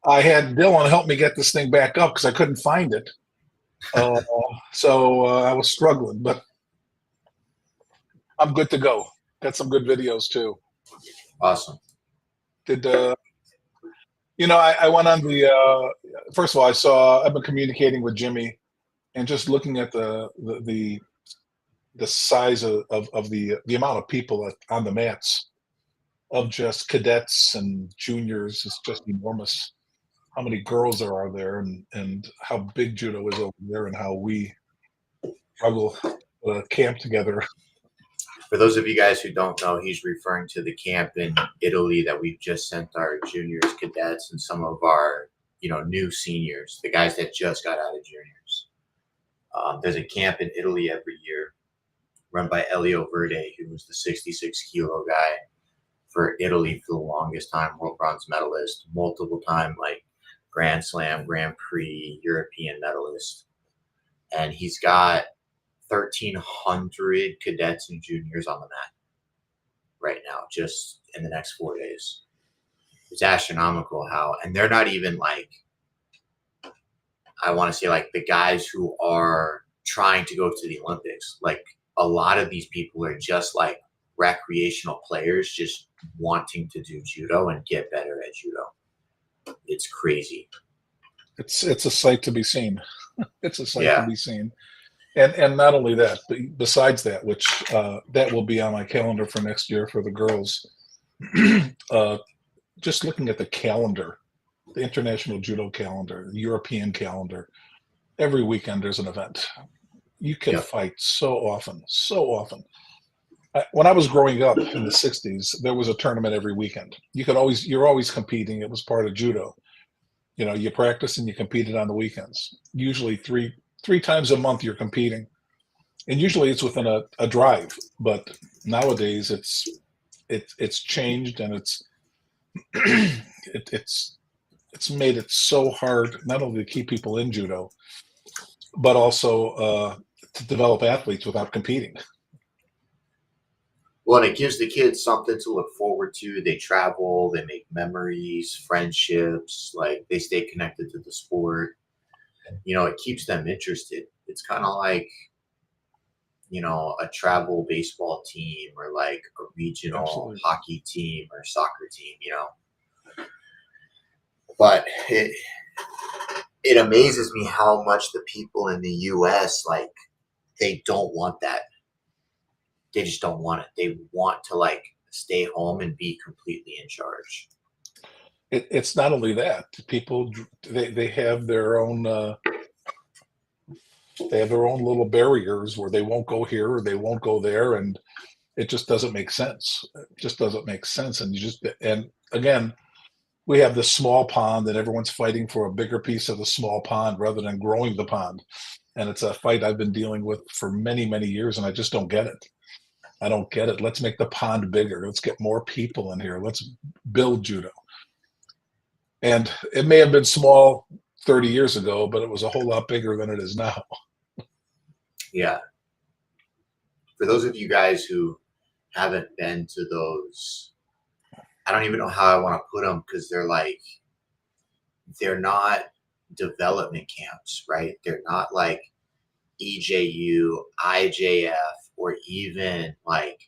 I had Dylan help me get this thing back up because I couldn't find it. Uh, so I was struggling, but I'm good to go. Got some good videos too. Awesome. Did I went on the first of all, I've been communicating with Jimmy and just looking at the size of the amount of people on the mats of just cadets and juniors is just enormous. How many girls there are there, and how big judo is over there, and how we struggle camp together. For those of you guys who don't know, he's referring to the camp in Italy that we've just sent our juniors, cadets, and some of our new seniors, the guys that just got out of juniors. There's a camp in Italy every year run by Elio Verde, who was the 66 kilo guy for Italy for the longest time, world bronze medalist, multiple time like Grand Slam, Grand Prix, European medalist. And he's got 1,300 cadets and juniors on the mat right now, just in the next 4 days. It's astronomical and they're not even like, I want to say like the guys who are trying to go to the Olympics. Like a lot of these people are just like recreational players just wanting to do judo and get better at judo. It's crazy. It's a sight to be seen. It's a sight Yeah. to be seen. And not only that, but besides that, which that will be on my calendar for next year for the girls, just looking at the calendar, the international judo calendar, the European calendar, every weekend there's an event. You can fight so often, so often. When I was growing up in the 60s, there was a tournament every weekend. You're always competing. It was part of judo. You practice and you competed on the weekends. Usually three times a month you're competing, and usually it's within a drive. But nowadays it's changed, and it's made it so hard not only to keep people in judo, but also to develop athletes without competing. Well, and it gives the kids something to look forward to. They travel, they make memories, friendships, like they stay connected to the sport. It keeps them interested. It's kind of like, a travel baseball team or like a regional hockey team or soccer team, But it amazes me how much the people in the US, like, they don't want that. They just don't want it. They want to like stay home and be completely in charge. It's not only that. People they have their own little barriers where they won't go here or they won't go there, and it just doesn't make sense. It just doesn't make sense. And again, we have this small pond and everyone's fighting for a bigger piece of the small pond rather than growing the pond. And it's a fight I've been dealing with for many, many years, and I just don't get it. I don't get it. Let's make the pond bigger. Let's get more people in here. Let's build judo. And it may have been small 30 years ago, but it was a whole lot bigger than it is now. Yeah. For those of you guys who haven't been to those, I don't even know how I want to put them, because they're not development camps, right? They're not like EJU, IJF, or even like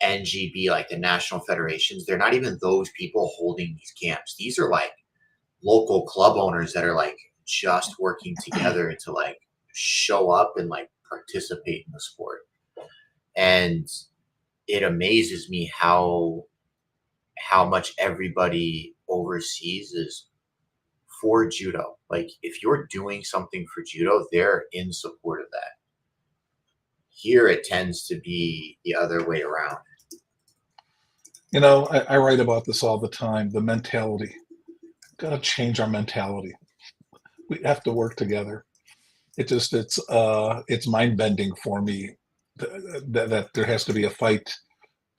NGB, like the national federations. They're not even those people holding these camps. These are like local club owners that are like just working together to like show up and like participate in the sport. And it amazes me how much everybody overseas is for judo. Like if you're doing something for judo, they're in support of that. Here it tends to be the other way around. I write about this all the time. The mentality. We've got to change our mentality. We have to work together. It's mind bending for me that there has to be a fight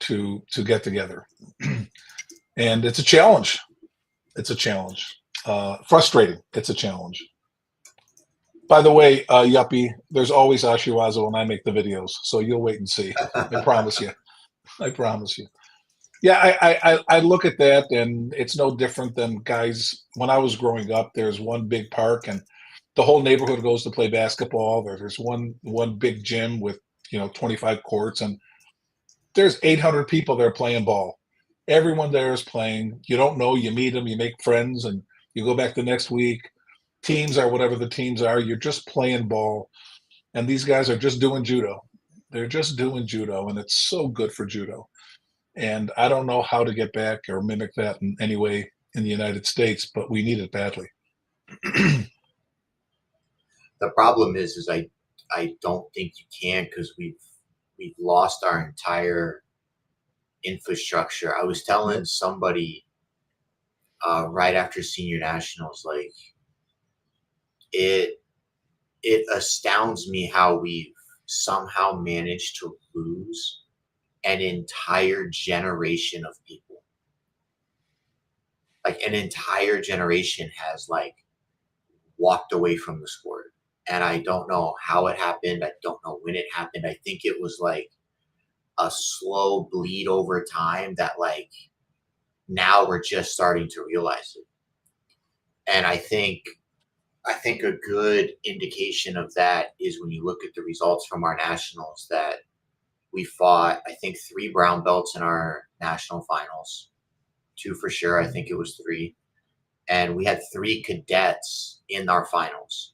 to get together, and it's a challenge. It's a challenge. Frustrating. It's a challenge. By the way, Yuppie, there's always Ashiwaza when I make the videos, so you'll wait and see. I promise you. I promise you. Yeah, I look at that, and it's no different than guys. When I was growing up, there's one big park, and the whole neighborhood goes to play basketball. There's one big gym with 25 courts, and there's 800 people there playing ball. Everyone there is playing. You don't know. You meet them. You make friends, and you go back the next week. Teams are whatever the teams are. You're just playing ball, and these guys are just doing judo. They're just doing judo, and it's so good for judo. And I don't know how to get back or mimic that in any way in the United States, but we need it badly. The problem is I don't think you can, because we've lost our entire infrastructure. I was telling Yep. somebody right after senior nationals, like it it astounds me how we've somehow managed to lose an entire generation of people. Like an entire generation has like walked away from the sport. And I don't know how it happened. I don't know when it happened. I think it was like a slow bleed over time that like now we're just starting to realize it. And I think a good indication of that is when you look at the results from our nationals, that we fought, I think, 3 brown belts in our national finals. 2 for sure. I think it was 3. And we had 3 cadets in our finals.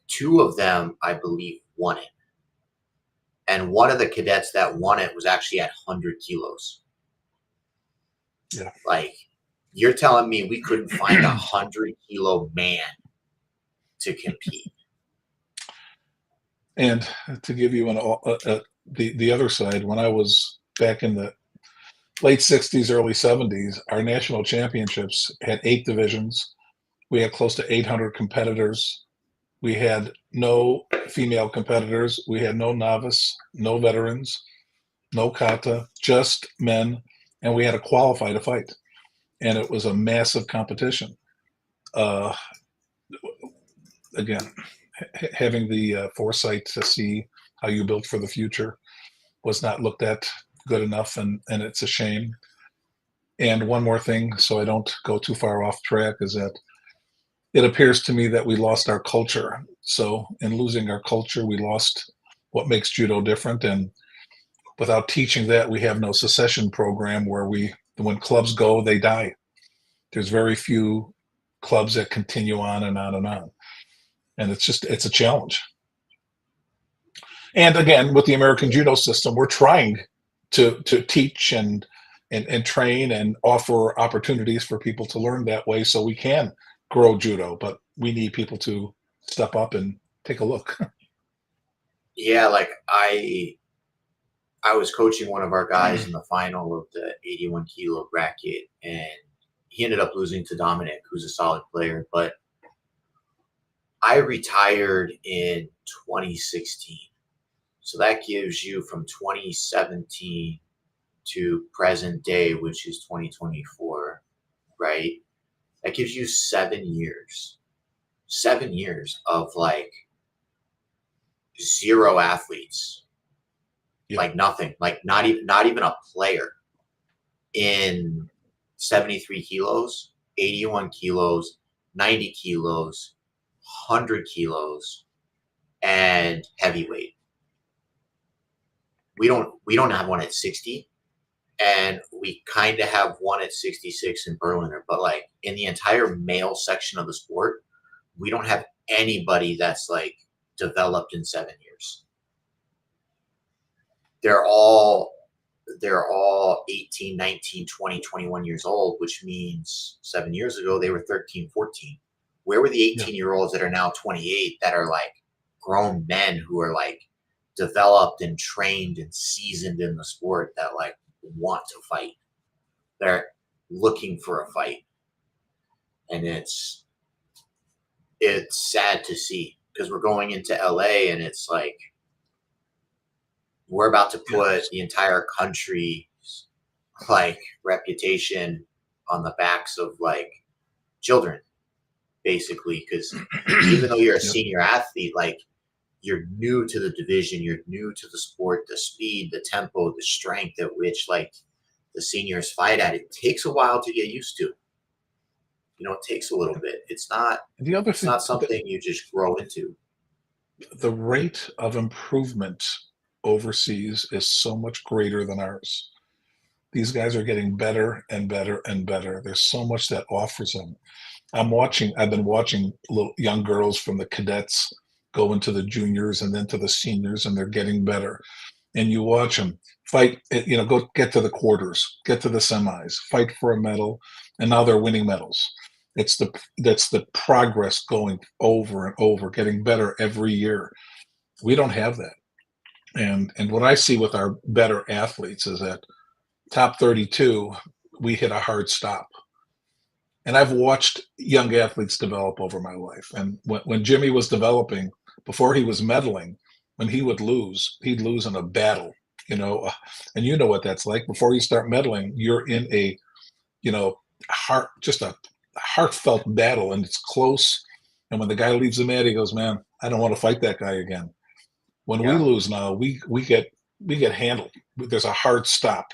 2 of them, I believe, won it. And one of the cadets that won it was actually at 100 kilos. Yeah. Like, you're telling me we couldn't find a 100-kilo man to compete? And to give you the other side, when I was back in the late 60s, early 70s, our national championships had 8 divisions. We had close to 800 competitors. We had no female competitors. We had no novice, no veterans, no kata, just men, and we had to qualify to fight. And it was a massive competition. Uh, Again, having the foresight to see how you built for the future was not looked at good enough, and it's a shame. And one more thing, so I don't go too far off track, is that it appears to me that we lost our culture. So in losing our culture, we lost what makes judo different. And without teaching that, we have no succession program where when clubs go, they die. There's very few clubs that continue on and on and on. And it's a challenge. And again, with the American judo system, we're trying to teach and train and offer opportunities for people to learn that way so we can grow judo, but we need people to step up and take a look. Yeah, like I was coaching one of our guys in the final of the 81 kilo bracket, and he ended up losing to Dominic, who's a solid player. But I retired in 2016. So that gives you from 2017 to present day, which is 2024, right? That gives you 7 years. 7 years of like zero athletes, Yeah. like nothing, like not even a player in 73 kilos, 81 kilos, 90 kilos, 100 kilos, and heavyweight. We don't have one at 60, and we kind of have one at 66 in Berliner, but like in the entire male section of the sport, we don't have anybody that's like developed in 7 years. They're all 18, 19, 20, 21 years old, which means 7 years ago they were 13, 14. Where were the Yeah. 18-year-olds that are now 28 that are like grown men who are like developed and trained and seasoned in the sport, that like want to fight? They're looking for a fight. And it's sad to see, because we're going into LA and it's like we're about to put the entire country's like reputation on the backs of like children, basically, because even though you're a Yep. senior athlete, like you're new to the division, you're new to the sport, the speed, the tempo, the strength at which like the seniors fight at, it takes a while to get used to. It takes a little bit. It's not The other it's thing, not something you just grow into. the rate of improvement overseas is so much greater than ours. These guys are getting better and better and better. There's so much that offers them. I've been watching little young girls from the cadets go into the juniors and then to the seniors, and they're getting better. And you watch them fight, go get to the quarters, get to the semis, fight for a medal, and now they're winning medals. That's the progress going over and over, getting better every year. We don't have that. And what I see with our better athletes is that top 32, we hit a hard stop. And I've watched young athletes develop over my life. And when Jimmy was developing, before he was medaling, when he would lose, he'd lose in a battle, and you know what that's like. Before you start medaling, you're in a, just a heartfelt battle, and it's close. And when the guy leaves the mat, he goes, "Man, I don't want to fight that guy again." When we Yeah. lose now, we get handled. There's a hard stop.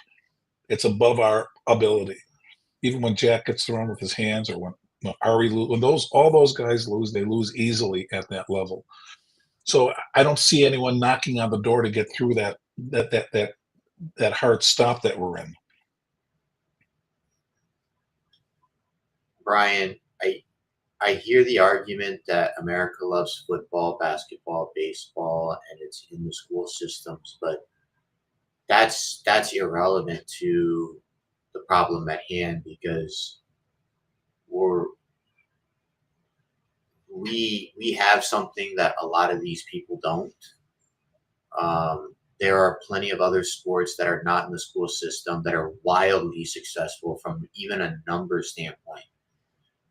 It's above our ability. Even when Jack gets thrown with his hands, or when Ari when all those guys lose, they lose easily at that level. So I don't see anyone knocking on the door to get through that hard stop that we're in. Brian, I hear the argument that America loves football, basketball, baseball, and it's in the school systems, but that's irrelevant to the problem at hand, because we're we have something that a lot of these people don't. There are plenty of other sports that are not in the school system that are wildly successful from even a number standpoint.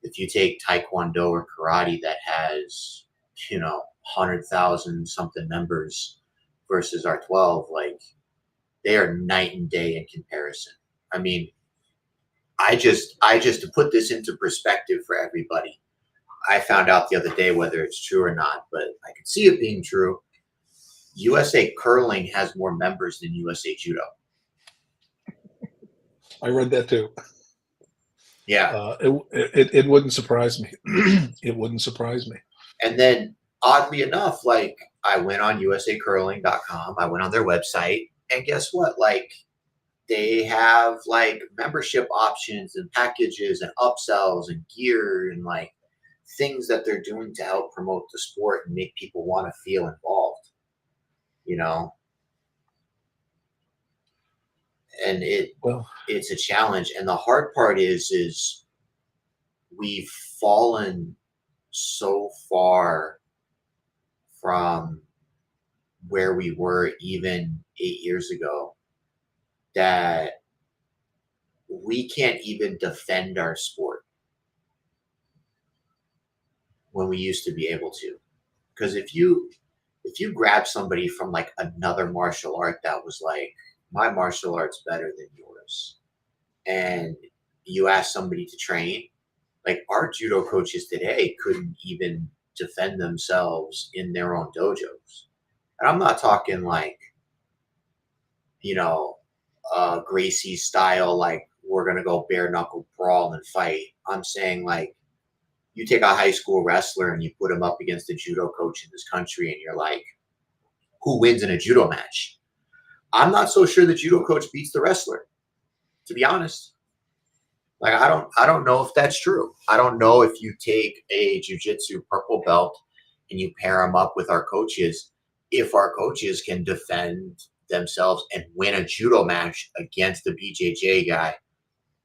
If you take Taekwondo or karate that has, 100,000 something members versus our 12, like, they are night and day in comparison. I mean, I just to put this into perspective for everybody, I found out the other day whether it's true or not, but I could see it being true. USA Curling has more members than USA Judo. I read that too. Yeah. It wouldn't surprise me. It wouldn't surprise me. And then, oddly enough, like, I went on usacurling.com, I went on their website, and guess what? Like, they have like membership options and packages and upsells and gear and like things that they're doing to help promote the sport and make people want to feel involved, you know? And Well, it's a challenge. And the hard part is we've fallen so far from where we were even 8 years ago that we can't even defend our sport when we used to be able to. Because if you grab somebody from like another martial art that was like, my martial art's better than yours, and you ask somebody to train, like, our judo coaches today couldn't even defend themselves in their own dojos. And I'm not talking like, Gracie style, like, we're going to go bare knuckle brawl and fight. I'm saying, like, you take a high school wrestler and you put him up against a judo coach in this country, and you're like, who wins in a judo match? I'm not so sure the judo coach beats the wrestler, to be honest. Like, I don't know if that's true. I don't know if you take a jiu-jitsu purple belt and you pair them up with our coaches, if our coaches can defend themselves and win a judo match against the BJJ guy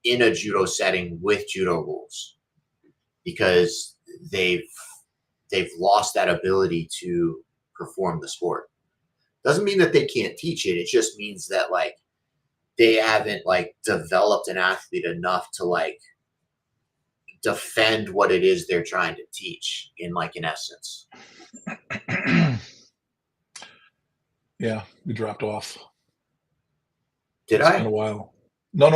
in a judo setting with judo rules, because they've lost that ability to perform the sport. Doesn't mean that they can't teach it. It just means that, like, they haven't like developed an athlete enough to like defend what it is they're trying to teach in essence. yeah, we dropped off. Did It's I? been a while. No.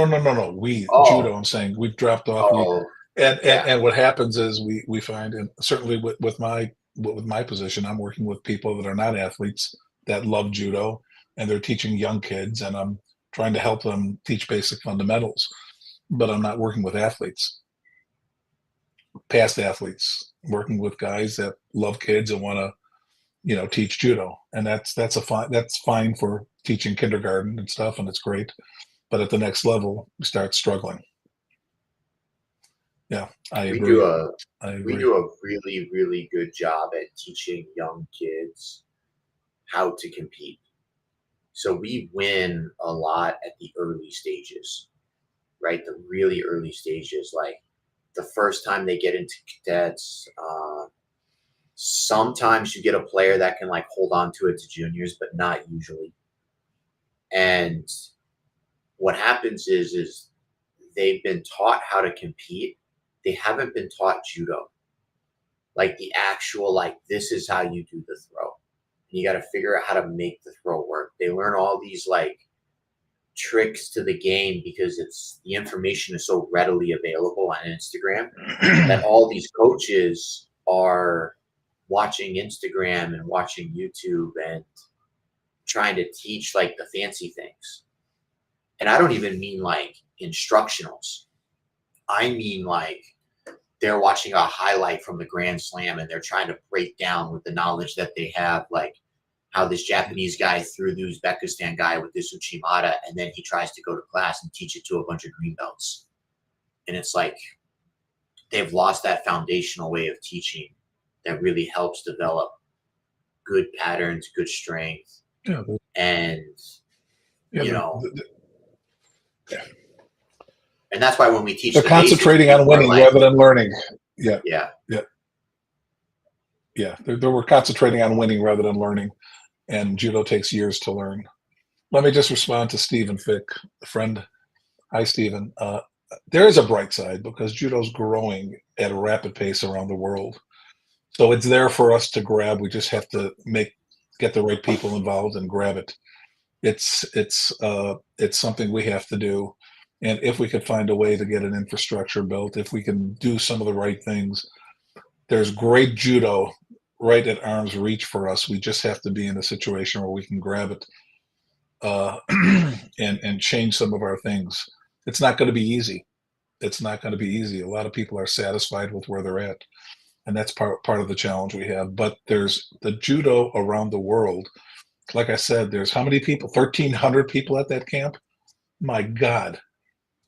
We Oh, judo. I'm saying we've dropped off. oh, And yeah, what happens is we find, and certainly with my position, I'm working with people that are not athletes that love judo, and they're teaching young kids, and trying to help them teach basic fundamentals, but I'm not working with athletes, past athletes, working with guys that love kids and want to, teach judo. And that's fine for teaching kindergarten and stuff, and it's great. But at the next level, we start struggling. Yeah, I We agree. do a I we agree. do a really, really good job at teaching young kids how to compete. So we win a lot at the early stages, right? The really early stages, like the first time they get into cadets. Sometimes you get a player that can like hold on to it to juniors, but not usually. And what happens is they've been taught how to compete. They haven't been taught judo, like the actual like this is how you do the throw. And you got to figure out how to make the throw work. They learn all these like tricks to the game because it's the information is so readily available on Instagram that all these coaches are watching Instagram and watching YouTube and trying to teach like the fancy things. And I don't even mean like instructionals. I mean like they're watching a highlight from the Grand Slam and they're trying to break down with the knowledge that they have, like how this Japanese guy threw the Uzbekistan guy with this Uchimata, and then he tries to go to class and teach it to a bunch of green belts. And it's like they've lost that foundational way of teaching that really helps develop good patterns, good strength, Yeah, and yeah. you know, and that's why when we teach They're the basics, concentrating on people are winning like, rather than learning. Yeah, yeah, yeah, yeah. We're concentrating on winning rather than learning, and judo takes years to learn. Let me just respond to Stephen Fick, a friend. Hi, Stephen. There is a bright side because judo's growing at a rapid pace around the world. So it's there for us to grab. We just have to get the right people involved and grab it. It's something we have to do. And if we could find a way to get an infrastructure built, if we can do some of the right things, there's great judo right at arm's reach for us. We just have to be in a situation where we can grab it, uh, and change some of our things. It's not going to be easy. It's not going to be easy. A lot of people are satisfied with where they're at, and that's part of the challenge we have. But there's the judo around the world. Like I said, there's how many people? 1,300 people at that camp. My God,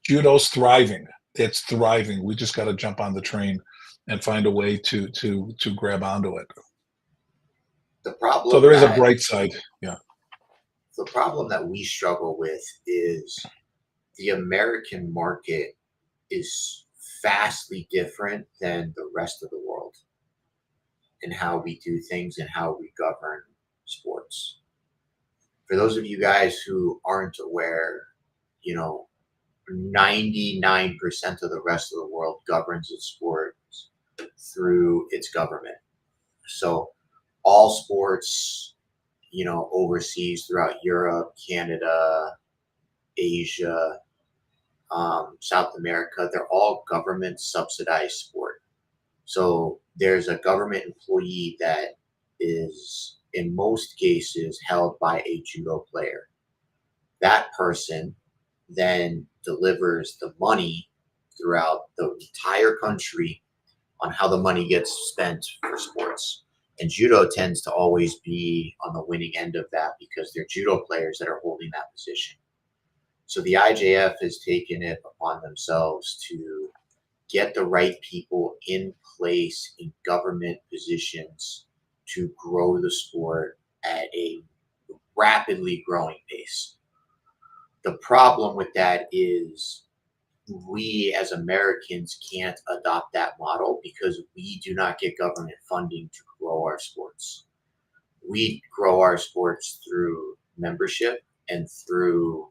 judo's thriving. It's thriving. We just got to jump on the train and find a way to grab onto it. the So problem there is a that bright side. Yeah. the problem that we struggle with is the American market is vastly different than the rest of the world in how we do things and how we govern sports. For those of you guys who aren't aware, you know, 99% of the rest of the world governs its sports through its government. So all sports, overseas throughout Europe, Canada, Asia, South America, they're all government subsidized sport. So there's a government employee that is, in most cases, held by a judo player. That person then delivers the money throughout the entire country on how the money gets spent for sports. And judo tends to always be on the winning end of that because they're judo players that are holding that position. So the IJF has taken it upon themselves to get the right people in place in government positions to grow the sport at a rapidly growing pace. The problem with that is we as Americans can't adopt that model because we do not get government funding to grow our sports. We grow our sports through membership and through,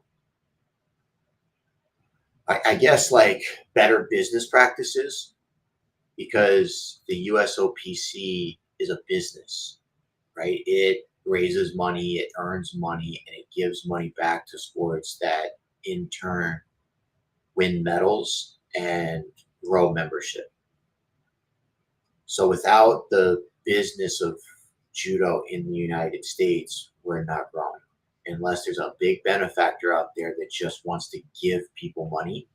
I guess, like better business practices because the USOPC is a business, right? It raises money, it earns money, and it gives money back to sports that in turn win medals and grow membership. So without the business of judo in the United States, we're not growing. unless there's a big benefactor out there that just wants to give people money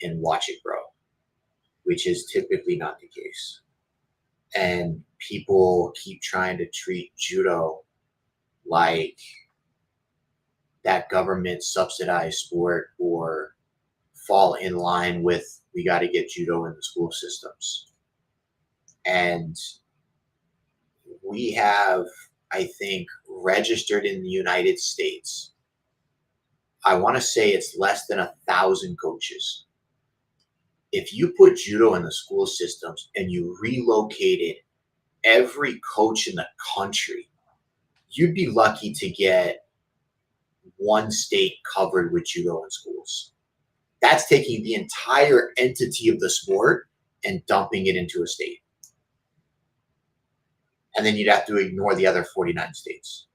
and watch it grow, which is typically not the case. And people keep trying to treat judo like that government subsidized sport, or fall in line with, we got to get judo in the school systems. And we have, I think, registered in the United States, I want to say it's less than 1,000 coaches. If you put judo in the school systems and you relocated every coach in the country, you'd be lucky to get one state covered with judo in schools. That's taking the entire entity of the sport and dumping it into a state. And then you'd have to ignore the other 49 states.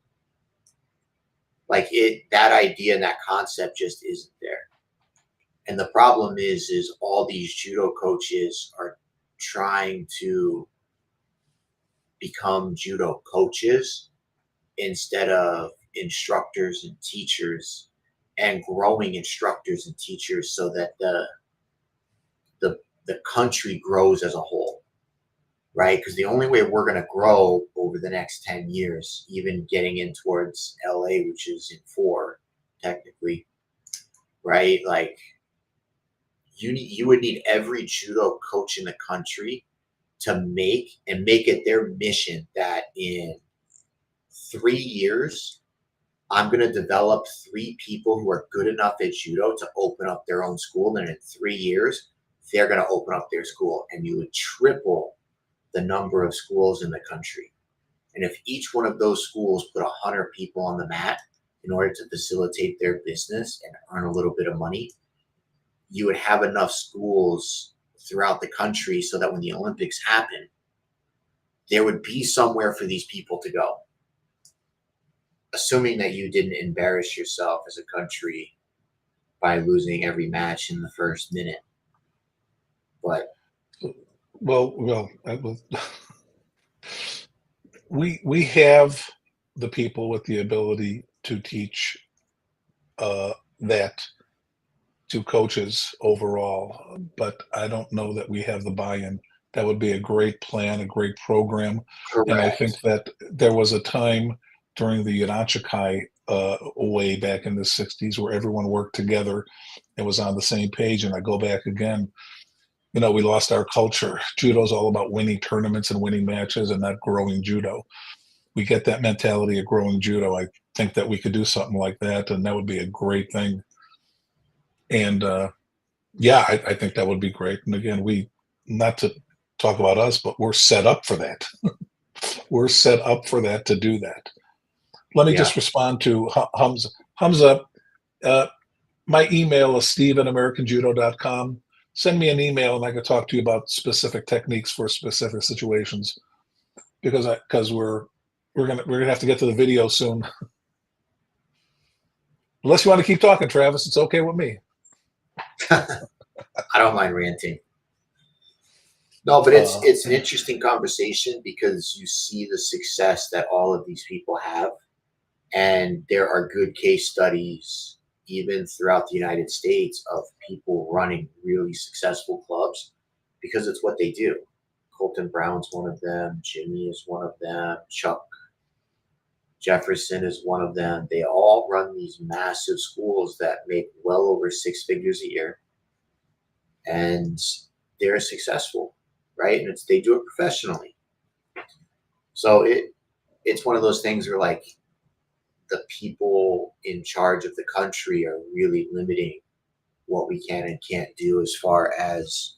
Like that idea and that concept just isn't there. And the problem is all these judo coaches are trying to become judo coaches instead of instructors and teachers, and growing instructors and teachers so that the country grows as a whole, right? Because the only way we're going to grow over the next 10 years, even getting in towards LA, which is in 4 technically, right? Like you would need every judo coach in the country to make it their mission that in 3 years, I'm going to develop 3 people who are good enough at judo to open up their own school. And in 3 years, they're going to open up their school, and you would triple the number of schools in the country. And if each one of those schools put 100 people on the mat in order to facilitate their business and earn a little bit of money, you would have enough schools throughout the country so that when the Olympics happen, there would be somewhere for these people to go. Assuming that you didn't embarrass yourself as a country by losing every match in the first minute. But we have the people with the ability to teach that to coaches overall, but I don't know that we have the buy-in. That would be a great plan, a great program, and I think correct. that there was a time during the Yanachai way back in the 60s where everyone worked together and was on the same page, and I go back again, we lost our culture. Judo's all about winning tournaments and winning matches and not growing judo. We get that mentality of growing judo. I think that we could do something like that, and that would be a great thing. And yeah, I think that would be great. And again, not to talk about us, but we're set up for that. We're set up for that, to do that. Let me Yeah. just respond to Hamza. My email is steve@americanjudo.com. Send me an email and I can talk to you about specific techniques for specific situations, because we're gonna have to get to the video soon. Unless you want to keep talking, Travis, it's okay with me. I don't mind ranting. No, but it's an interesting conversation because you see the success that all of these people have, and there are good case studies even throughout the United States of people running really successful clubs because it's what they do. Colton Brown's one of them, Jimmy is one of them, Chuck Jefferson is one of them. They all run these massive schools that make well over 6 figures a year, and they're successful, right? And they do it professionally. So it's one of those things where like the people in charge of the country are really limiting what we can and can't do as far as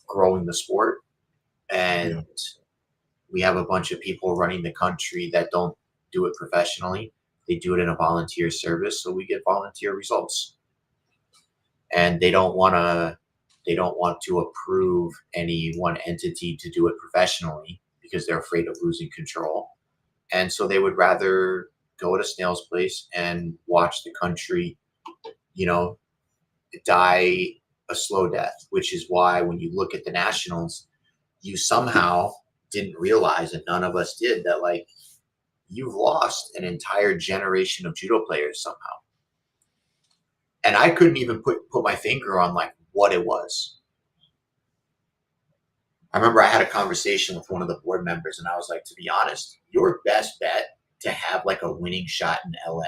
growing the sport. And we have a bunch of people running the country that don't do it professionally. They do it in a volunteer service, so we get volunteer results. And they don't want to approve any one entity to do it professionally because they're afraid of losing control. And so they would rather go at a snail's pace and watch the country, die a slow death, which is why when you look at the nationals, you somehow didn't realize, and none of us did, that like you've lost an entire generation of judo players somehow. And I couldn't even put my finger on like what it was. I remember I had a conversation with one of the board members, and I was like, to be honest, your best bet to have like a winning shot in LA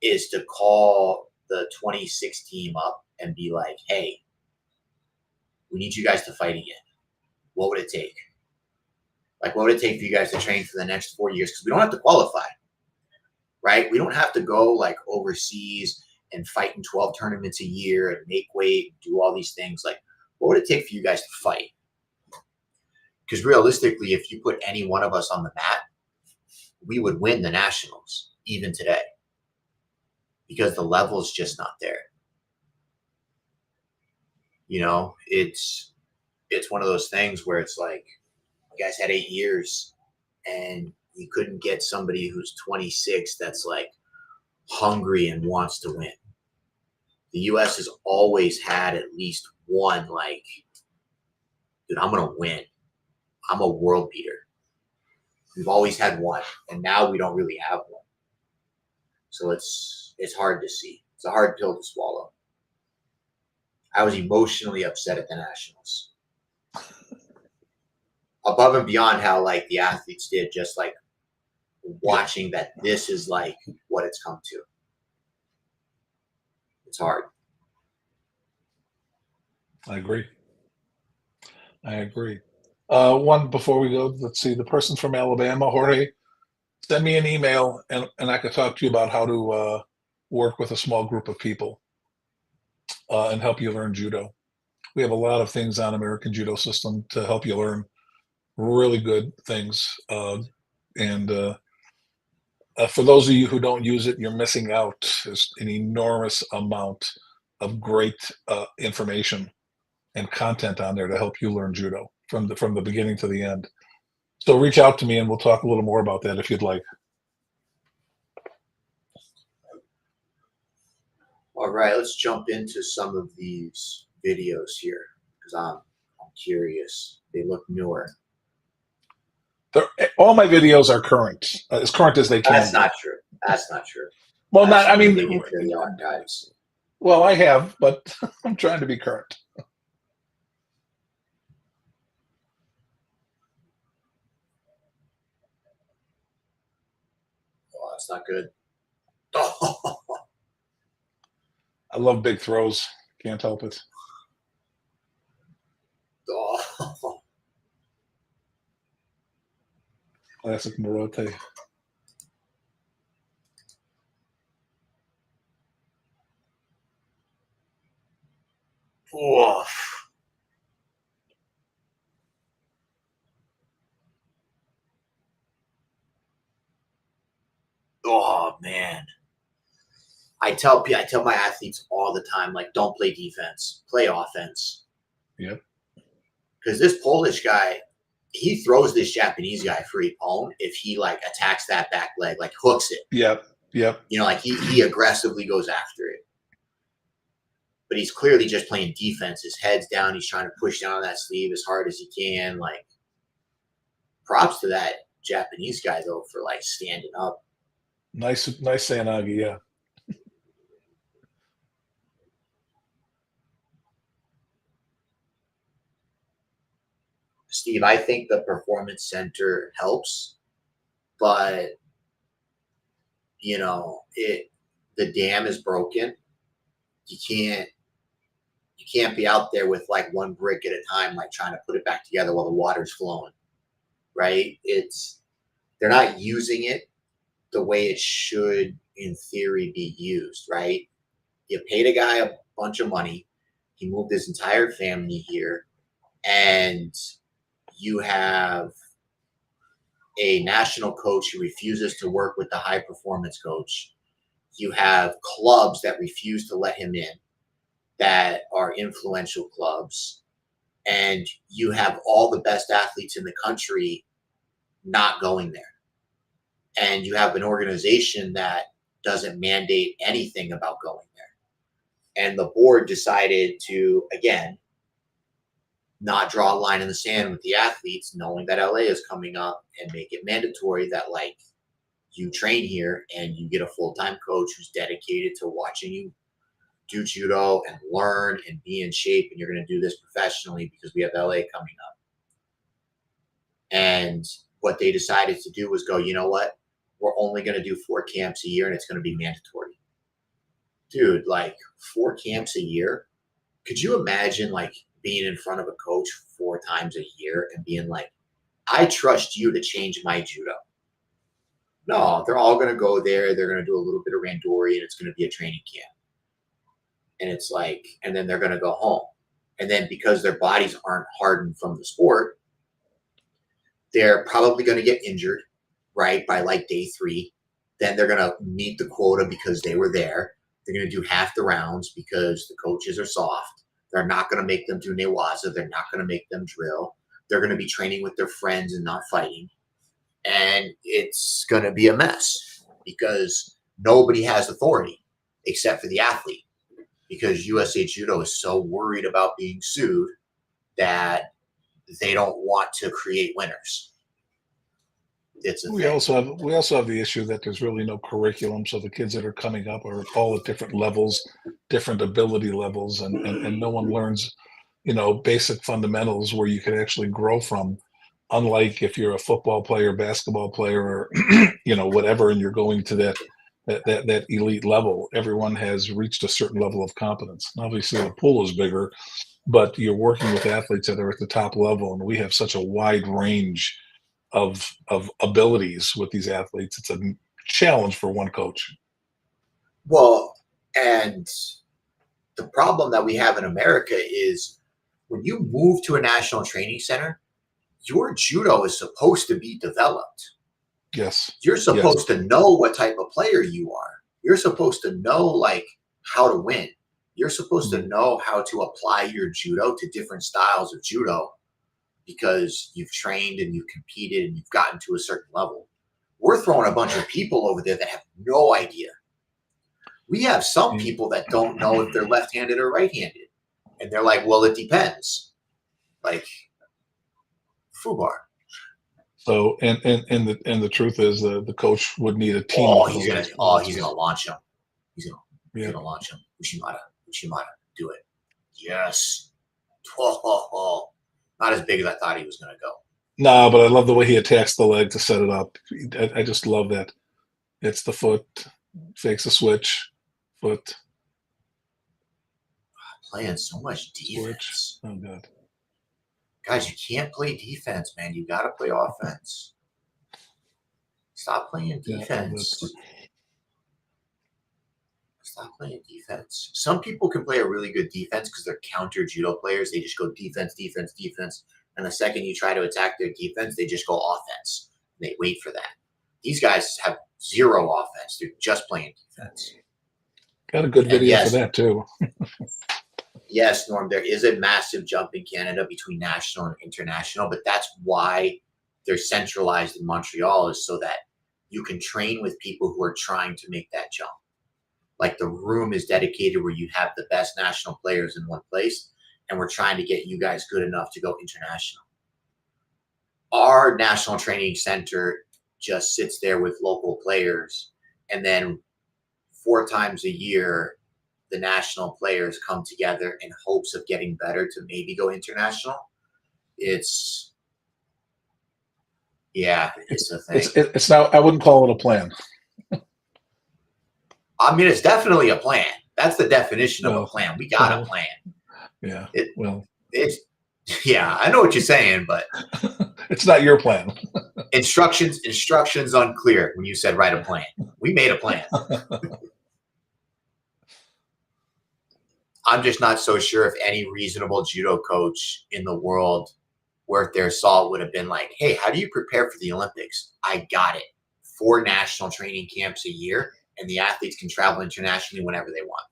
is to call the 26 team up and be like, hey, we need you guys to fight again. What would it take? Like, what would it take for you guys to train for the next 4 years? Because we don't have to qualify, right? We don't have to go like overseas and fight in 12 tournaments a year and make weight, do all these things. Like, what would it take for you guys to fight? Because realistically, if you put any one of us on the mat, we would win the nationals even today, because the level's just not there. You know, it's one of those things where it's like, you guys had 8 years and you couldn't get somebody who's 26 that's like hungry and wants to win. The US has always had at least one, like, dude, I'm gonna win. I'm a world beater. We've always had one, and now we don't really have one. So it's hard to see. It's a hard pill to swallow. I was emotionally upset at the nationals. Above and beyond how like the athletes did, just like watching that this is like what it's come to. It's hard. I agree. One before we go, let's see, the person from Alabama, Jorge, send me an email and I could talk to you about how to work with a small group of people and help you learn judo. We have a lot of things on American Judo System to help you learn really good things. And for those of you who don't use it, you're missing out. There's an enormous amount of great information and content on there to help you learn judo from the beginning to the end. So reach out to me and we'll talk a little more about that if you'd like. All right, let's jump into some of these videos here because I'm curious. They look newer. All my videos are current as they can. That's not true. That's not true. Well, I mean, dig into the archives. Well, I have, but I'm trying to be current. Oh, that's not good. I love big throws. Can't help it. Classic Morote. Oof. Oh man. I tell my athletes all the time, like, don't play defense, play offense. Yep. Because this Polish guy, he throws this Japanese guy for Ippon if he like attacks that back leg, like hooks it. Yep. You know, like he aggressively goes after it. But he's clearly just playing defense. His head's down. He's trying to push down on that sleeve as hard as he can. Like, props to that Japanese guy though for like standing up. Nice Sanagi, yeah. Steve, I think the performance center helps, but you know, the dam is broken. You can't be out there with like one brick at a time, like trying to put it back together while the water's flowing. Right? They're not using it the way it should in theory be used, right? You paid a guy a bunch of money, he moved his entire family here, and you have a national coach who refuses to work with the high performance coach. You have clubs that refuse to let him in that are influential clubs. And you have all the best athletes in the country not going there. And you have an organization that doesn't mandate anything about going there. And the board decided to, again, not draw a line in the sand with the athletes, knowing that LA is coming up, and make it mandatory that, like, you train here and you get a full-time coach who's dedicated to watching you do judo and learn and be in shape, and you're going to do this professionally because we have LA coming up. And what they decided to do was go, you know what? We're only going to do 4 camps a year and it's going to be mandatory. Dude, like 4 camps a year. Could you imagine like being in front of a coach 4 times a year and being like, I trust you to change my judo? No, they're all going to go there. They're going to do a little bit of randori and it's going to be a training camp. And it's like, and then they're going to go home. And then because their bodies aren't hardened from the sport, they're probably going to get injured, right, by like day 3. Then they're going to meet the quota because they were there. They're going to do half the rounds because the coaches are soft. They're not going to make them do newaza. They're not going to make them drill. They're going to be training with their friends and not fighting. And it's going to be a mess because nobody has authority except for the athlete, because USA Judo is so worried about being sued that they don't want to create winners. It's a We thing. also have the issue that there's really no curriculum, so the kids that are coming up are all at different levels, different ability levels, and no one learns, basic fundamentals where you can actually grow from. Unlike if you're a football player, basketball player, or whatever, and you're going to that elite level, everyone has reached a certain level of competence. And obviously, the pool is bigger, but you're working with athletes that are at the top level, and we have such a wide range of abilities with these athletes. It's a challenge for one coach. Well, and the problem that we have in America is when you move to a national training center, your judo is supposed to be developed. Yes. You're Yes. supposed to know what type of player you are. You're supposed to know like how to win. You're supposed to know how to apply your judo to different styles of judo because you've trained and you've competed and you've gotten to a certain level. We're throwing a bunch of people over there that have no idea. We have some people that don't know if they're left-handed or right-handed. And they're like, well, it depends. Like FUBAR. So and the truth is the coach would need a team. Oh, he's gonna launch him. He's gonna launch him. Ushimata, do it. Yes. Oh. Not as big as I thought he was gonna go. No, but I love the way he attacks the leg to set it up. I just love that. It's the foot, fakes a switch, foot. Playing so much defense. Switch. Oh, God. Guys, you can't play defense, man. You got to play offense. Stop playing defense. Stop playing defense. Some people can play a really good defense because they're counter judo players. They just go defense. And the second you try to attack their defense, they just go offense. They wait for that. These guys have zero offense. They're just playing defense. Got a good video for that, too. Yes, Norm, there is a massive jump in Canada between national and international, but that's why they're centralized in Montreal, is so that you can train with people who are trying to make that jump. Like the room is dedicated where you have the best national players in one place, and we're trying to get you guys good enough to go international. Our national training center just sits there with local players, and then 4 times a year, the national players come together in hopes of getting better to maybe go international. It's a thing. It's now, I wouldn't call it a plan. I mean, it's definitely a plan. That's the definition of a plan. We got a plan. Yeah. I know what you're saying, but it's not your plan. Instructions unclear when you said write a plan. We made a plan. I'm just not so sure if any reasonable judo coach in the world worth their salt would have been like, hey, how do you prepare for the Olympics? I got it. 4 national training camps a year, and the athletes can travel internationally whenever they want.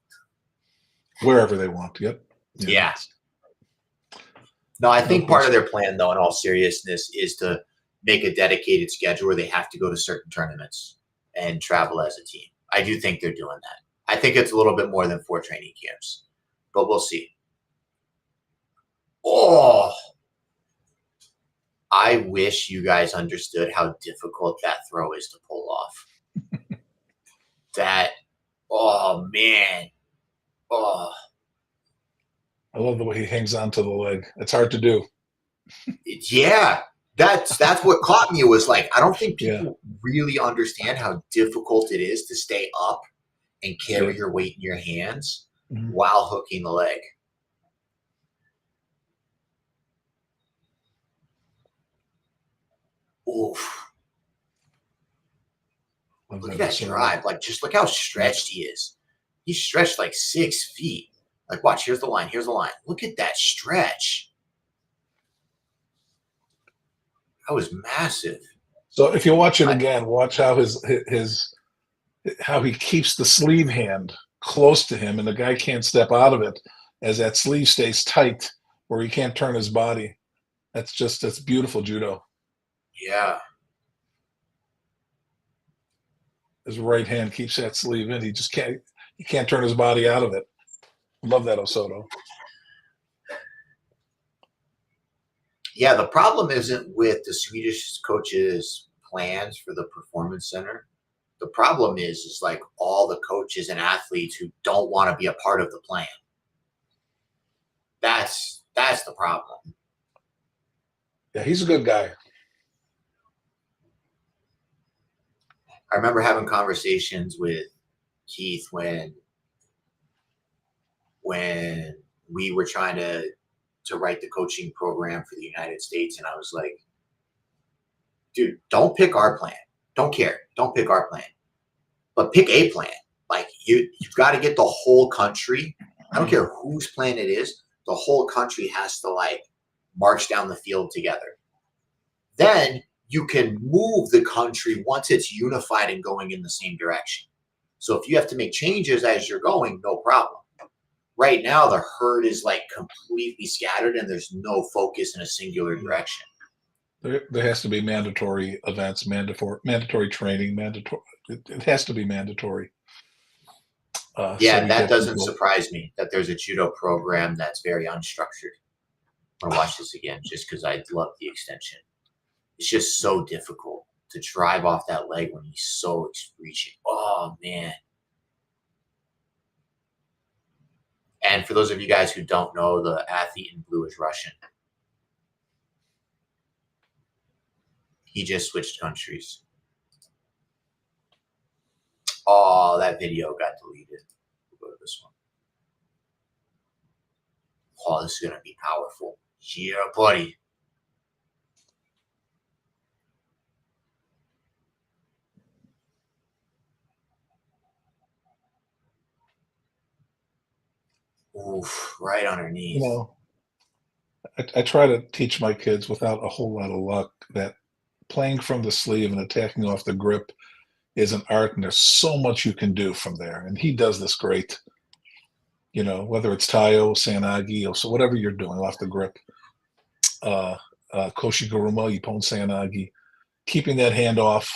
Wherever they want. Yep. Yeah. No, I think part of their plan, though, in all seriousness, is to make a dedicated schedule where they have to go to certain tournaments and travel as a team. I do think they're doing that. I think it's a little bit more than 4 training camps, but we'll see. Oh, I wish you guys understood how difficult that throw is to pull off. That, oh man, oh I love the way he hangs on to the leg. It's hard to do. yeah. That's what caught me was like, I don't think Yeah. people really understand how difficult it is to stay up and Yeah. carry your weight in your hands Mhm. while hooking the leg. Oof. Love Look at that that Osoto. drive. Like, just look how Yeah. stretched he is. He's stretched like 6 feet. Like, watch, here's the line. Here's the line. Look at that stretch. That was massive. So if you watch it I, again, watch how his how he keeps the sleeve hand close to him, and the guy can't step out of it as that sleeve stays tight, where he can't turn his body. That's beautiful judo. yeah. His right hand keeps that sleeve in. He can't turn his body out of it. Love that Osoto. Yeah, the problem isn't with the Swedish coaches' plans for the performance center. The problem is like all the coaches and athletes who don't want to be a part of the plan. That's the problem. Yeah, he's a good guy. I remember having conversations with Keith when we were trying to write the coaching program for the United States, and I was like, dude, don't pick our plan. Don't care. Don't pick our plan, but pick a plan. Like you've got to get the whole country. I don't care whose plan it is. The whole country has to like march down the field together. Then you can move the country once it's unified and going in the same direction. So if you have to make changes as you're going, no problem. Right now, the herd is like completely scattered and there's no focus in a singular direction. There has to be mandatory events, mandatory training, mandatory. It has to be mandatory. So Yeah, you that get doesn't people. surprise me that there's a judo program that's very unstructured. I'm gonna watch this again just because I love the extension. It's just so difficult to drive off that leg when he's so reaching. Oh man. And for those of you guys who don't know, the athlete in blue is Russian. He just switched countries. Oh, that video got deleted. We'll go to this one. Oh, this is gonna be powerful. Yeah, buddy. Oof, right You underneath. know, I try to teach my kids without a whole lot of luck that playing from the sleeve and attacking off the grip is an art, and there's so much you can do from there. And he does this great. Whether it's Tayo, Sanagi, or so whatever you're doing off the grip, uh, Koshiguruma, Ippon Sanagi, keeping that hand off,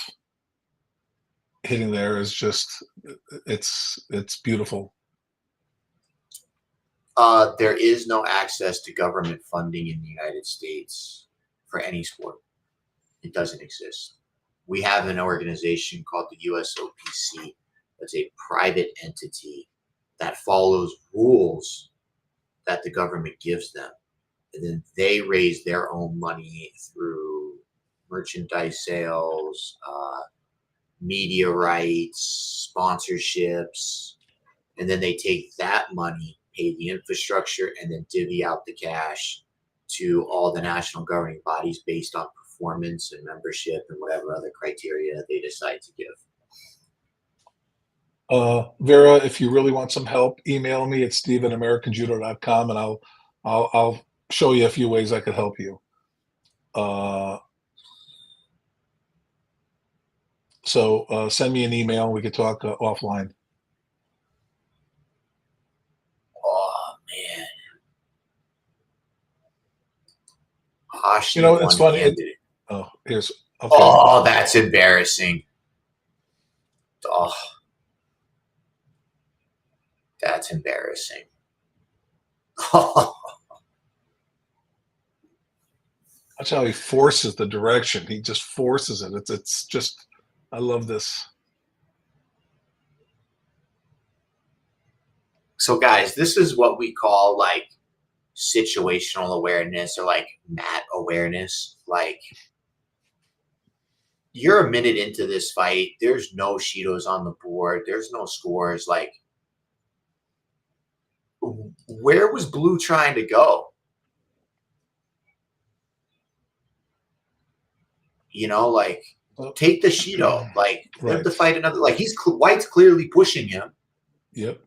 hitting there is just it's beautiful. There is no access to government funding in the United States for any sport. It doesn't exist. We have an organization called the USOPC. That's a private entity that follows rules that the government gives them. And then they raise their own money through merchandise sales, media rights, sponsorships, and then they take that money, pay the infrastructure, and then divvy out the cash to all the national governing bodies based on performance and membership and whatever other criteria they decide to give. Vera, if you really want some help, email me at steve@americanjudo.com, and I'll show you a few ways I could help you. Uh, so send me an email. We could talk offline. Oh man, Ashley It's funny. one-handed it. Oh, here's okay. Oh, that's embarrassing. Oh, that's embarrassing. That's how he forces the direction. He just forces it. It's just. I love this. So guys, this is what we call like situational awareness or like mat awareness. Like you're a minute into this fight, there's no Shidos on the board, there's no scores. Like where was blue trying to go? You know, like take the Shido, like let the fight another. Like White's clearly pushing him. Yep.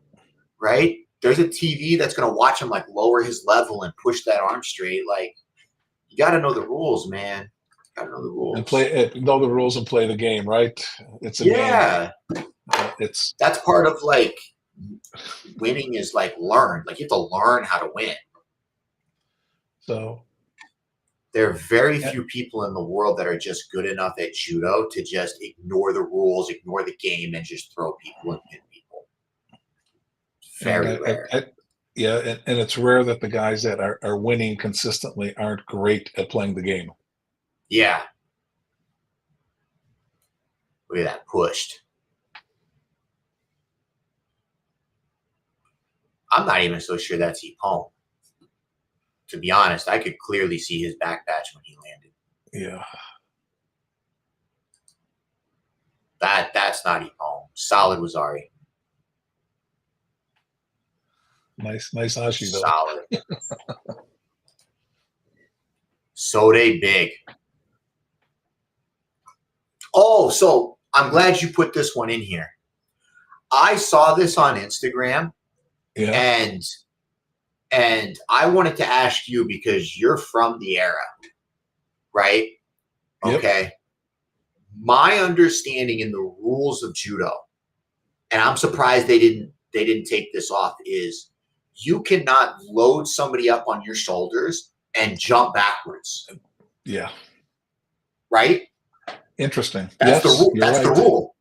Right. There's a TV that's gonna watch him like lower his level and push that arm straight. Like you got to know the rules, man. Got to know the rules and know the rules and play the game. Right. It's a game. That's part of like winning is like learn. Like you have to learn how to win. So there are very few people in the world that are just good enough at judo to just ignore the rules, ignore the game, and just throw people and pin people. Very rare. And it's rare that the guys that are winning consistently aren't great at playing the game. Yeah. Look at that, pushed. I'm not even so sure that's Ippon. To be honest, I could clearly see his back patch when he landed. Yeah. That's not Ippon. Solid Wazari. Nice Ashi though. Solid. Sode big. Oh, so I'm glad you put this one in here. I saw this on Instagram. Yeah. And I wanted to ask you because you're from the era, right? Yep. Okay. My understanding in the rules of judo, and I'm surprised they didn't take this off, is you cannot load somebody up on your shoulders and jump backwards. Yeah. Right? Interesting. That's the rule. That's the rule.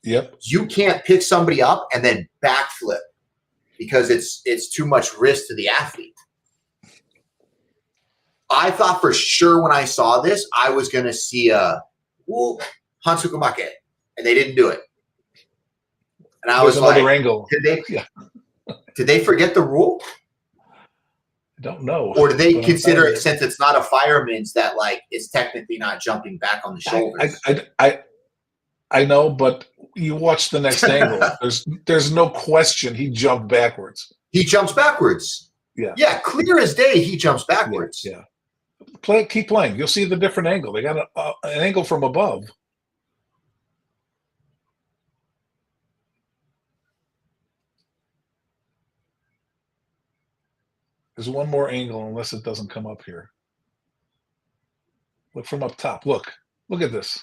Yep. You can't pick somebody up and then backflip because it's too much risk to the athlete. I thought for sure when I saw this, I was going to see a Hansukumake, and they didn't do it. And I was like, angle. Did they forget the rule? I don't know. Or do they consider it, since it's not a fireman's, that like it's technically not jumping back on the shoulders? I know, but you watch the next angle. There's no question he jumped backwards. He jumps backwards. Yeah. Yeah, clear as day he jumps backwards. Yeah. Keep playing. You'll see the different angle. They got an angle from above. There's one more angle unless it doesn't come up here. Look from up top. Look at this.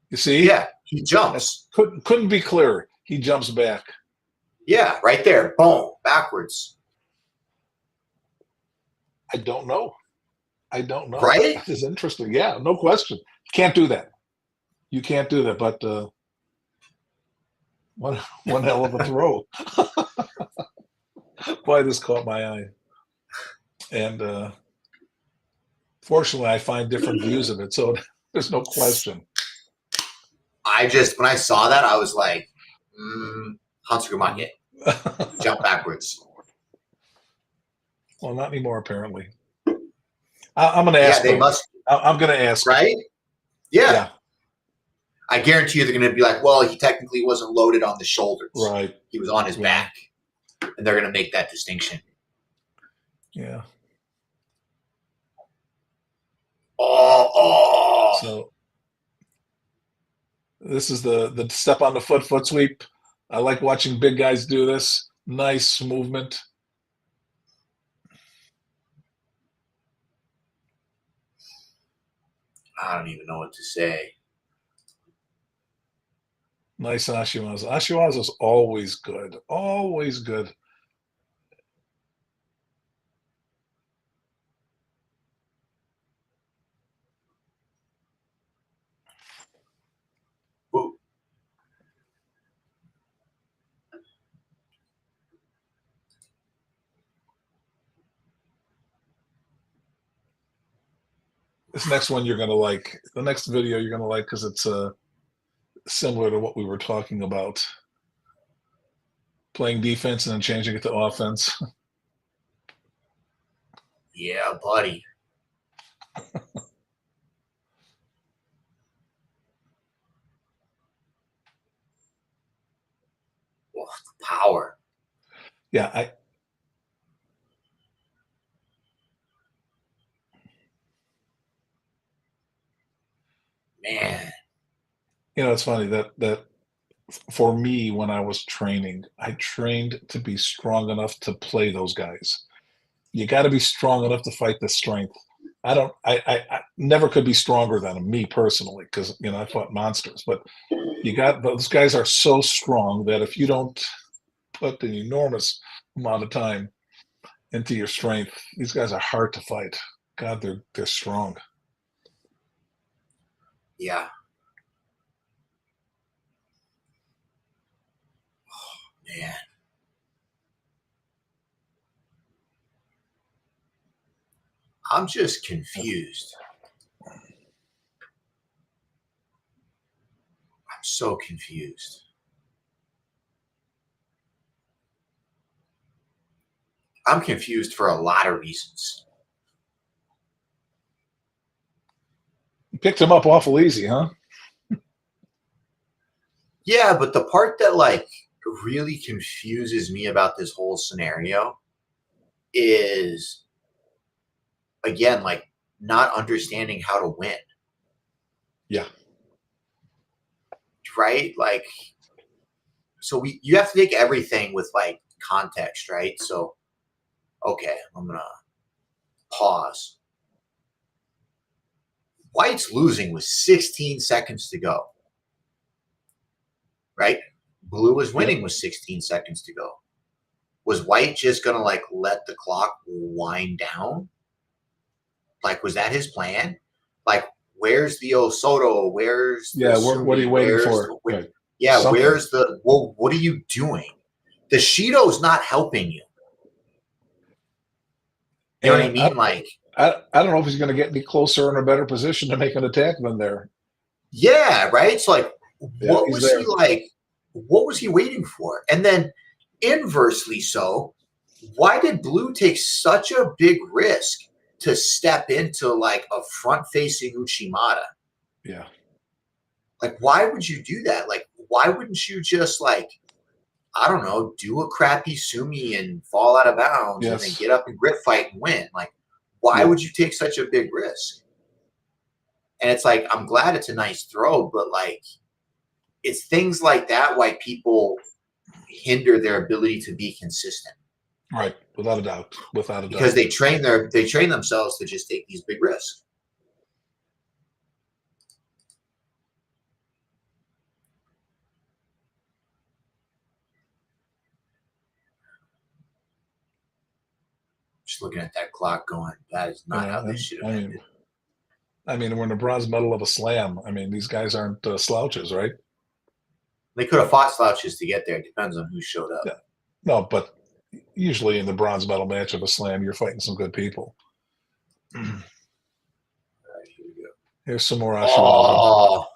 You see? Yeah, he jumps. Couldn't be clearer. He jumps back. Yeah, right there. Boom, backwards. I don't know. Right? That is interesting. Yeah, no question. You can't do that. You can't do that. But one hell of a throw. Boy, this caught my eye. And fortunately, I find different views of it, so there's no question. When I saw that, I was like, Hansukumake. Jump backwards. Well, not anymore, apparently. I'm going to ask. Yeah, they must. I'm going to ask. Right? Yeah. I guarantee you they're going to be like, well, he technically wasn't loaded on the shoulders. Right. He was on his back. And they're going to make that distinction. Yeah. Oh. So this is the step on the foot sweep. I like watching big guys do this. Nice movement. I don't even know what to say. Nice Ashiwaza. Ashiwaza is always good. Always good. Ooh. This next one you're going to like. The next video you're going to like because it's similar to what we were talking about. playing defense and then changing it to offense. Yeah, buddy. Oh, the power. Yeah, Man. it's funny that for me, when I was training, I trained to be strong enough to play those guys. You got to be strong enough to fight the strength. I never could be stronger than them, me personally, because I fought monsters. But those guys are so strong that if you don't put an enormous amount of time into your strength, these guys are hard to fight. God, they're strong. Yeah. Oh, man. I'm just confused. I'm so confused. I'm confused for a lot of reasons. You picked him up awful easy, huh? Yeah, but the part that like really confuses me about this whole scenario is again like not understanding how to win. Yeah. Right? Like so you have to take everything with like context, right? So okay, I'm gonna pause. White's losing with 16 seconds to go. Right? Blue was winning Yep. with 16 seconds to go. Was White just gonna like let the clock wind down? Like, was that his plan? Like, where's the Osoto? Where's the Yeah. What are you Sumi? waiting for? Right. Yeah, Something. where's the well, what are you doing? The Shido's not helping you. You know what I And mean? Like, I don't know if he's going to get any closer in a better position to make an attack than there. yeah, right? It's like, Yeah, what he's was he there. like? What was he waiting for? And then inversely so, why did Blue take such a big risk to step into like a front facing Uchimata? Yeah. Like, why would you do that? Like, why wouldn't you just like, I don't know, do a crappy Sumi and fall out of bounds and then Yes. get up and grip fight and win? Like, why Yep. would you take such a big risk? And it's like, I'm glad it's a nice throw, but like, it's things like that why people hinder their ability to be consistent Right. Without a doubt. Without a because doubt. they train themselves to just take these big risks. Just looking at that clock going, that is not how this should have ended. We're in the bronze medal of a slam. These guys aren't slouches, right? They could have fought slouches to get there. It depends on who showed up. Yeah. No, but usually in the bronze medal match of a slam, you're fighting some good people. All right, here we go. Here's some more Ashwaubenon. Oh,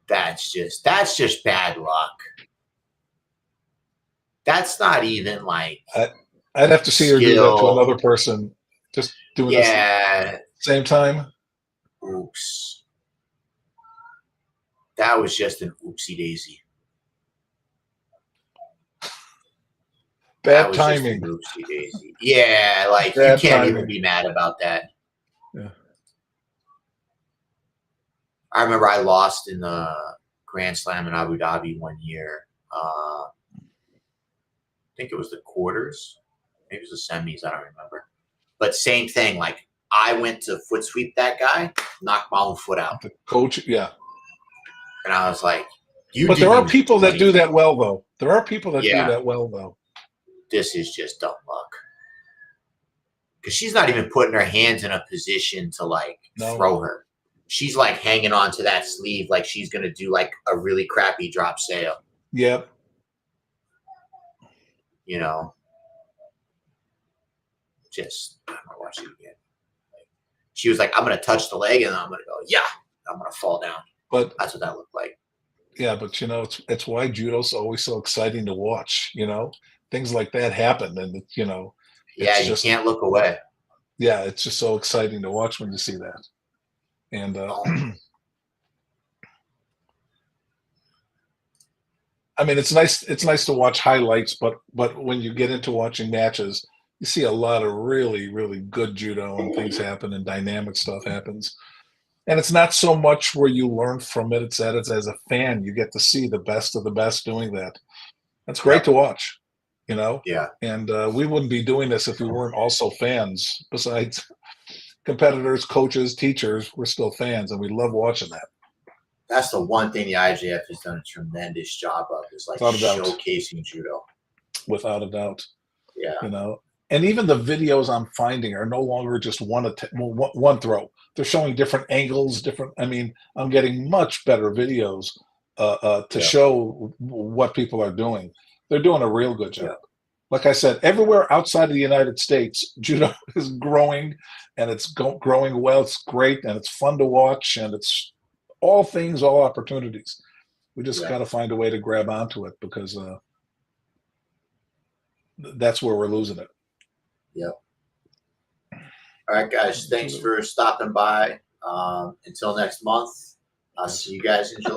that's just bad luck. That's not even like I'd have to see her do that to another person, just doing this yeah. same time. Oops. That was just an oopsie daisy. Bad timing. Just an oopsie daisy. Yeah, like Bad you can't timing. even be mad about that. Yeah. I remember I lost in the Grand Slam in Abu Dhabi one year. I think it was the quarters. Maybe it was the semis. I don't remember. But same thing. Like I went to foot sweep that guy, knocked my own foot out. The coach, yeah. And I was like, but there are people that do that well, though. There are people that do that well, though. This is just dumb luck. Because she's not even putting her hands in a position to like throw her. She's like hanging on to that sleeve like she's going to do like a really crappy drop sail. Yep. You know, just, I'm going to watch it again. Like, she was like, I'm going to touch the leg and I'm going to go, yeah, I'm going to fall down. But that's what that looked like. Yeah, but it's why judo's always so exciting to watch. Things like that happen, and Yeah, it's you just can't look away. yeah, it's just so exciting to watch when you see that. And Oh, I mean, it's nice. It's nice to watch highlights, but when you get into watching matches, you see a lot of really, really good judo, and things happen, and dynamic stuff happens. And it's not so much where you learn from it; it's that it's as a fan, you get to see the best of the best doing that. That's great yep. to watch, you know. Yeah. And we wouldn't be doing this if we weren't also fans. Besides competitors, coaches, teachers, we're still fans, and we love watching that. That's the one thing the IJF has done a tremendous job of is like Without a doubt. showcasing judo. Without a doubt. Yeah. you know and even the videos I'm finding are no longer just one throw. They're showing different angles, different. I mean, I'm getting much better videos to Yeah. show what people are doing. They're doing a real good Yeah. job. Like I said, everywhere outside of the United States, judo is growing, and it's growing well. It's great, and it's fun to watch, and it's all things, all opportunities. We just Yeah. got to find a way to grab onto it, because that's where we're losing it. Yeah. All right, guys. Thanks Judo. for stopping by. Until next month, I'll see you guys in July.